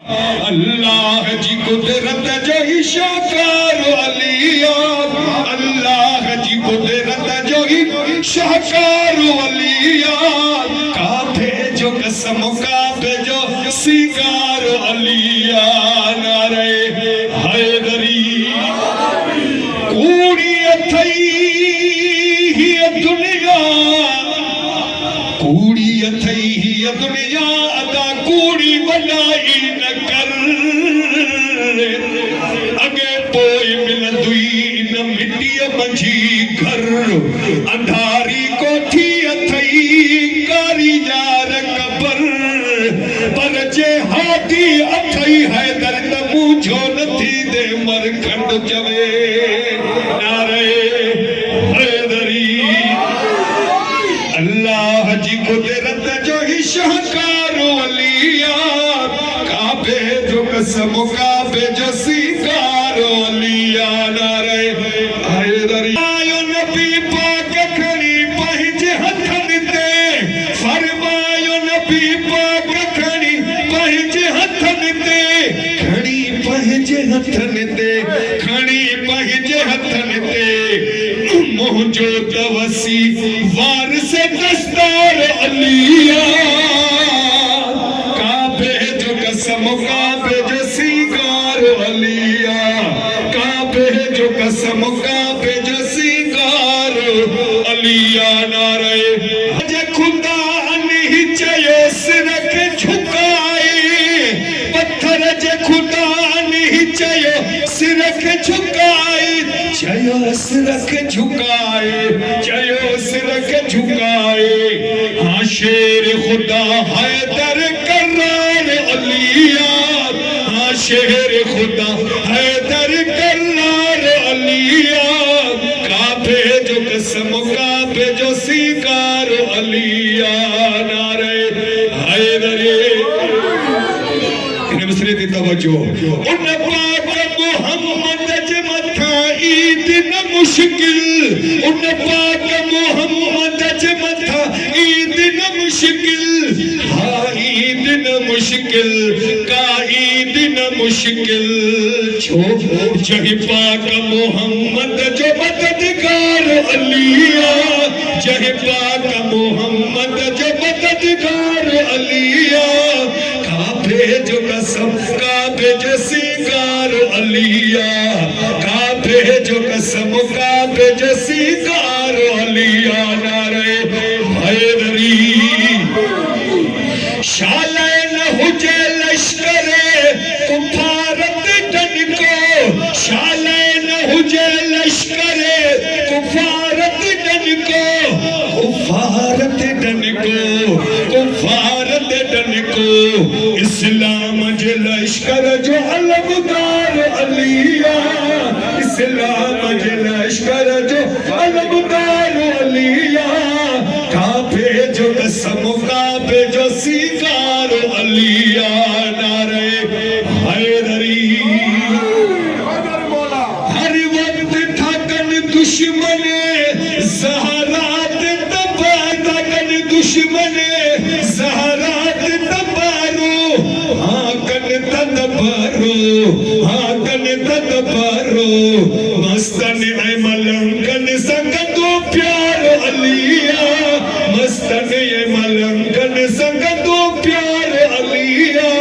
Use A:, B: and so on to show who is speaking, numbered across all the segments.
A: अल्लाह जी कुदरत जो ही शाकार अलिया, अल्लाह जी कुदरत जो ही शाकार अलिया, काफे जो कसम काफे जो सिंगार अलिया, नारे हैदरी कूड़ी अथई ही दुनिया, कूड़ी अथई ही दुनिया, अदा कूड़ी बनाई न कर, अगे पोई मिलंदुई न मिट्टी मंझी घर, अंधारी कोठी अथई कारी यार कबर, पर जे हाथी अथई हैदर त मुझो नथी दे मरखंड चवे, नारे हैदरी अल्लाह जी कुदरत जो ही शाहकार अलिया, काबे जो कसम काबे जो सिंगार अलिया, नारे हैदरी आयो नबी पाक खड़ी पंहिंजे हथन ते, फरमायो नबी पाक खड़ी पंहिंजे हथन ते, खड़ी पंहिंजे हथन ते, खड़ी पंहिंजे हथन ते, मुझो तवसी वार से दस्तार अलिया, काबे जो कसम काबे जो सिंगार अलिया, काबे जो कसम काबे जो सिंगार अलिया, नारे जे खुदा नहीं चयो सिरक झुकाए, पत्थर जे खुदा नहीं चयो सिरक झुकाए, चयो सिरक झुकाए, चयो सिरक झुकाए, हाँ शेर खुदा हैदर करार अलिया, हाँ शेर खुदा हैदर करार अलिया, काबे जो कसम काबे जो सिंगार अलिया, नारे हैदरी इन मसले दी तवज्जो, उन पाक मोहम्मद जे मथा ईद न मुश्किल, उन पाक मोहम्मद जे मथा ईद न मुश्किल, हाँ ईद न मुश्किल, का ईद न मुश्किल, छो जही पाक मोहम्मद जो मददगार अलिया, जही पाक मोहम्मद जो मददगार अलिया, काबे जो कसम काबे जो सिंगार अलिया, काबे जो कसम काबे जो सिंगार अलिया, नारे हैदरी शाले न हुजे लश्करे कुफारत डन को, शाले न हुजे लश्करे कुफारत डन को, कुफारत डन को, कुफारत डन को, इस्लाम जे लश्कर जो अलमदार अलिया, इस्लाम जे लश्कर जो अलमदार अलिया, काबे जो कसम काबे जो सिंगार अलिया, नारे हैदरी हर वक्त थकन दुश्मन ज़हरात दबा, थकन दुश्मन ज़हरात दबारो, हाँ कन तदबारो, हाँ कन तदबारो, मस्तन ऐ मलंगन संगदो प्यार अलिया, मस्तन ऐ मलंगन संगदो प्यार अलिया,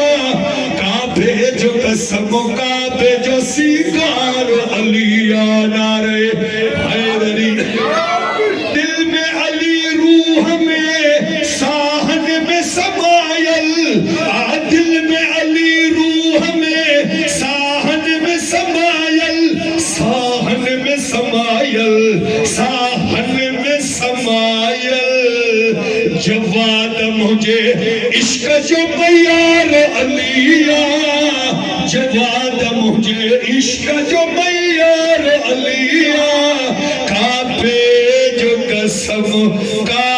A: काबे जो कसम काबे जो सिंगार अलिया, नारे हैदरी दिल में अली रूह में साहन में समायल, दिल में अली रूह में साहन में समायल, साहन में समायल, साहन में समायल, जवाद मुझे इश्क जो मैयार अलिया, जवाद मुझे इश्क जो मैयार अलिया, काबे जो कसम का